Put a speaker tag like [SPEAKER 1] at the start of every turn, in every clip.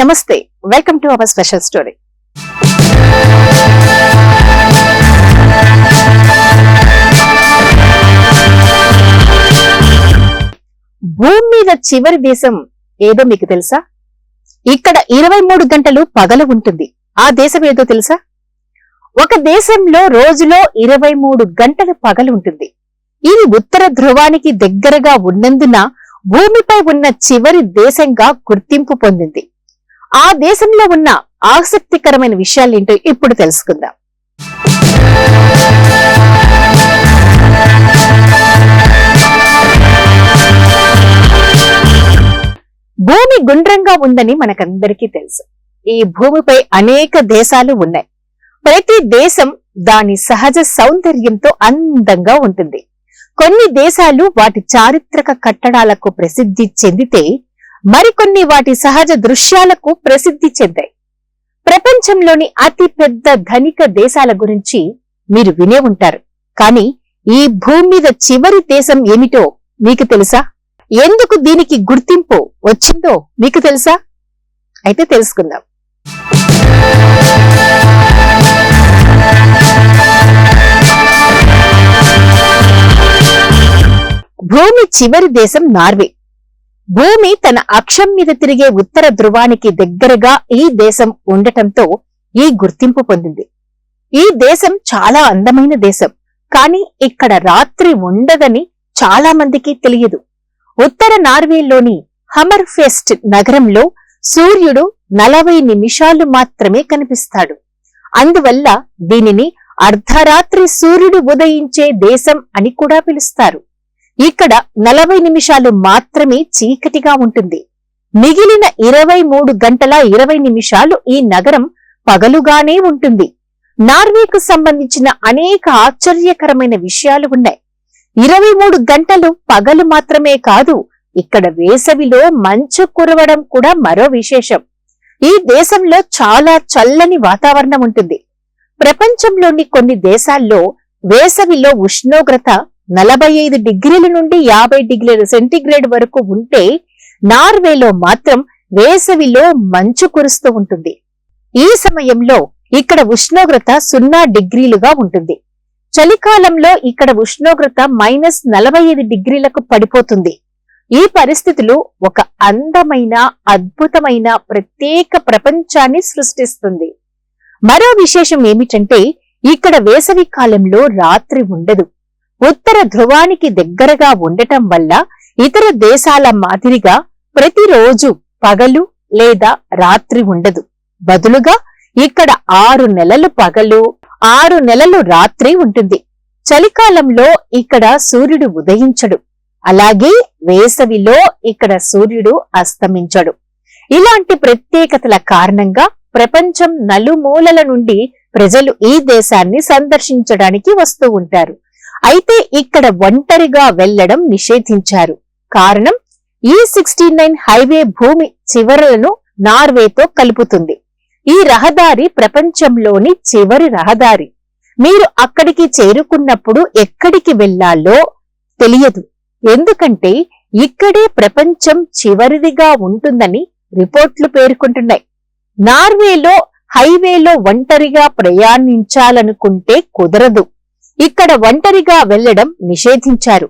[SPEAKER 1] నమస్తే, welcome to our special story. భూమి మీద చివరి దేశం ఏదో మీకు తెలుసా? ఇక్కడ 23 గంటలు పగలు ఉంటుంది. ఆ దేశం ఏదో తెలుసా? ఒక దేశంలో రోజులో 23 గంటలు పగలు ఉంటుంది. ఇది ఉత్తర ధ్రువానికి దగ్గరగా ఉన్నందున భూమిపై ఉన్న చివరి దేశంగా గుర్తింపు పొందింది. ఆ దేశంలో ఉన్న ఆసక్తికరమైన విషయాలేంటో ఇప్పుడు తెలుసుకుందాం. భూమి గుండ్రంగా ఉందని మనకందరికీ తెలుసు. ఈ భూమిపై అనేక దేశాలు ఉన్నాయి. ప్రతి దేశం దాని సహజ సౌందర్యంతో అందంగా ఉంటుంది. కొన్ని దేశాలు వాటి చారిత్రక కట్టడాలకు ప్రసిద్ధి చెందితే మరికొన్ని వాటి సహజ దృశ్యాలకు ప్రసిద్ధి చెందాయి. ప్రపంచంలోని అతి పెద్ద ధనిక దేశాల గురించి మీరు వినే ఉంటారు. కానీ ఈ భూమి మీద చివరి దేశం ఏమిటో మీకు తెలుసా? ఎందుకు దీనికి గుర్తింపు వచ్చిందో మీకు తెలుసా? అయితే తెలుసుకుందాం. భూమి చివరి దేశం నార్వే. భూమి తన అక్షం మీద తిరిగే ఉత్తర ధ్రువానికి దగ్గరగా ఈ దేశం ఉండటంతో ఈ గుర్తింపు పొందింది. ఈ దేశం చాలా అందమైన దేశం. కానీ ఇక్కడ రాత్రి ఉండదని చాలా మందికి తెలియదు. ఉత్తర నార్వేలోని హమర్ఫెస్ట్ నగరంలో సూర్యుడు 40 నిమిషాలు మాత్రమే కనిపిస్తాడు. అందువల్ల దీనిని అర్ధరాత్రి సూర్యుడు ఉదయించే దేశం అని కూడా పిలుస్తారు. ఇక్కడ 40 నిమిషాలు మాత్రమే చీకటిగా ఉంటుంది. మిగిలిన 23 గంటల 20 నిమిషాలు ఈ నగరం పగలుగానే ఉంటుంది. నార్వేకు సంబంధించిన అనేక ఆశ్చర్యకరమైన విషయాలు ఉన్నాయి. 23 గంటలు పగలు మాత్రమే కాదు, ఇక్కడ వేసవిలో మంచు కురవడం కూడా మరో విశేషం. ఈ దేశంలో చాలా చల్లని వాతావరణం ఉంటుంది. ప్రపంచంలోని కొన్ని దేశాల్లో వేసవిలో ఉష్ణోగ్రత 45 డిగ్రీల నుండి 50 డిగ్రీల సెంటీగ్రేడ్ వరకు ఉంటే నార్వేలో మాత్రం వేసవిలో మంచు కురుస్తూ ఉంటుంది. ఈ సమయంలో ఇక్కడ ఉష్ణోగ్రత 0 డిగ్రీలుగా ఉంటుంది. చలికాలంలో ఇక్కడ ఉష్ణోగ్రత -45 డిగ్రీలకు పడిపోతుంది. ఈ పరిస్థితులు ఒక అందమైన, అద్భుతమైన ప్రత్యేక ప్రపంచాన్ని సృష్టిస్తుంది. మరో విశేషం ఏమిటంటే ఇక్కడ వేసవి కాలంలో రాత్రి ఉండదు. ఉత్తర ధ్రువానికి దగ్గరగా ఉండటం వల్ల ఇతర దేశాల మాదిరిగా ప్రతిరోజు పగలు లేదా రాత్రి ఉండదు. బదులుగా ఇక్కడ 6 నెలలు పగలు, 6 నెలలు రాత్రి ఉంటుంది. చలికాలంలో ఇక్కడ సూర్యుడు ఉదయించడు. అలాగే వేసవిలో ఇక్కడ సూర్యుడు అస్తమించడు. ఇలాంటి ప్రత్యేకతల కారణంగా ప్రపంచం నలుమూలల నుండి ప్రజలు ఈ దేశాన్ని సందర్శించడానికి వస్తూ ఉంటారు. అయితే ఇక్కడ ఒంటరిగా వెళ్లడం నిషేధించారు. కారణం, E69 హైవే భూమి చివరలను నార్వేతో కలుపుతుంది. ఈ రహదారి ప్రపంచంలోని చివరి రహదారి. మీరు అక్కడికి చేరుకున్నప్పుడు ఎక్కడికి వెళ్లాలో తెలియదు. ఎందుకంటే ఇక్కడే ప్రపంచం చివరిదిగా ఉంటుందని రిపోర్ట్లు పేర్కొంటున్నాయి. నార్వేలో హైవేలో ఒంటరిగా ప్రయాణించాలనుకుంటే కుదరదు. ఇక్కడ ఒంటరిగా వెళ్లడం నిషేధించారు.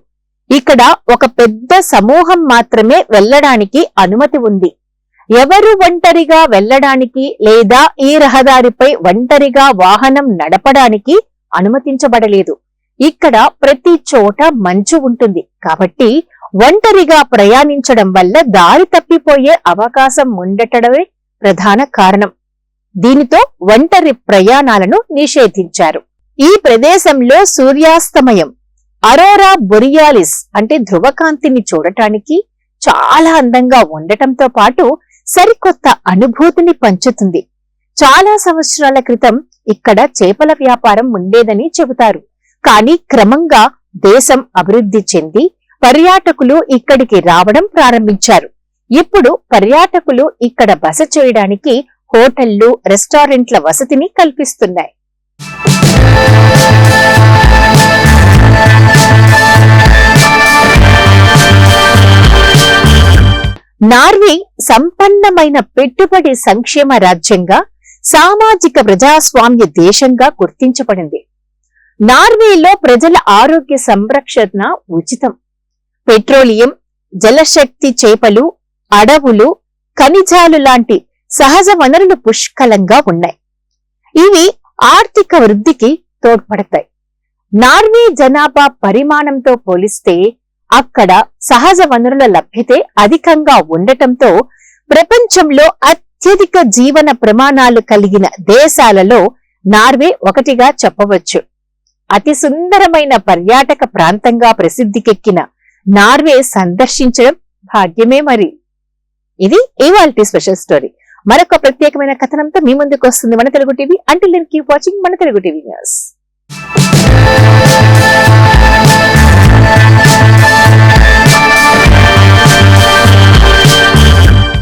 [SPEAKER 1] ఇక్కడ ఒక పెద్ద సమూహం మాత్రమే వెళ్లడానికి అనుమతి ఉంది. ఎవరు ఒంటరిగా వెళ్లడానికి లేదా ఈ రహదారిపై ఒంటరిగా వాహనం నడపడానికి అనుమతించబడలేదు. ఇక్కడ ప్రతి చోట మంచు ఉంటుంది. కాబట్టి ఒంటరిగా ప్రయాణించడం వల్ల దారి తప్పిపోయే అవకాశం ఉండటమే ప్రధాన కారణం. దీనితో ఒంటరి ప్రయాణాలను నిషేధించారు. ఈ ప్రదేశంలో సూర్యాస్తమయం, అరోరా బొరియాలిస్ అంటే ధ్రువకాంతిని చూడటానికి చాలా అందంగా ఉండటంతో పాటు సరికొత్త అనుభూతిని పంచుతుంది. చాలా సంవత్సరాల క్రితం ఇక్కడ చేపల వ్యాపారం ఉండేదని చెబుతారు. కానీ క్రమంగా దేశం అభివృద్ధి చెంది పర్యాటకులు ఇక్కడికి రావడం ప్రారంభించారు. ఇప్పుడు పర్యాటకులు ఇక్కడ బస చేయడానికి హోటళ్లు, రెస్టారెంట్ల వసతిని కల్పిస్తున్నాయి. నార్వే సంపన్నమైన పెట్టుబడి సంక్షేమ రాజ్యంగా, సామాజిక ప్రజాస్వామ్య దేశంగా గుర్తించబడింది. నార్వేలో ప్రజల ఆరోగ్య సంరక్షణ ఉచితం. పెట్రోలియం, జలశక్తి, చేపలు, అడవులు, ఖనిజాలు లాంటి సహజ వనరులు పుష్కలంగా ఉన్నాయి. ఇవి ఆర్థిక వృద్ధికి తోడ్పడతాయి. నార్వే జనాభా పరిమాణంతో పోలిస్తే అక్కడ సహజ వనరుల లభ్యతే అధికంగా ఉండటంతో ప్రపంచంలో అత్యధిక జీవన ప్రమాణాలు కలిగిన దేశాలలో నార్వే ఒకటిగా చెప్పవచ్చు. అతి సుందరమైన పర్యాటక ప్రాంతంగా ప్రసిద్ధికెక్కిన నార్వే సందర్శించడం భాగ్యమే మరి. ఇది ఇవాల్టి స్పెషల్ స్టోరీ. మరొక ప్రత్యేకమైన కథనంతో మీ ముందుకు వస్తుంది మన Telugu TV. Until then keep watching మన తెలుగు టీవీ న్యూస్.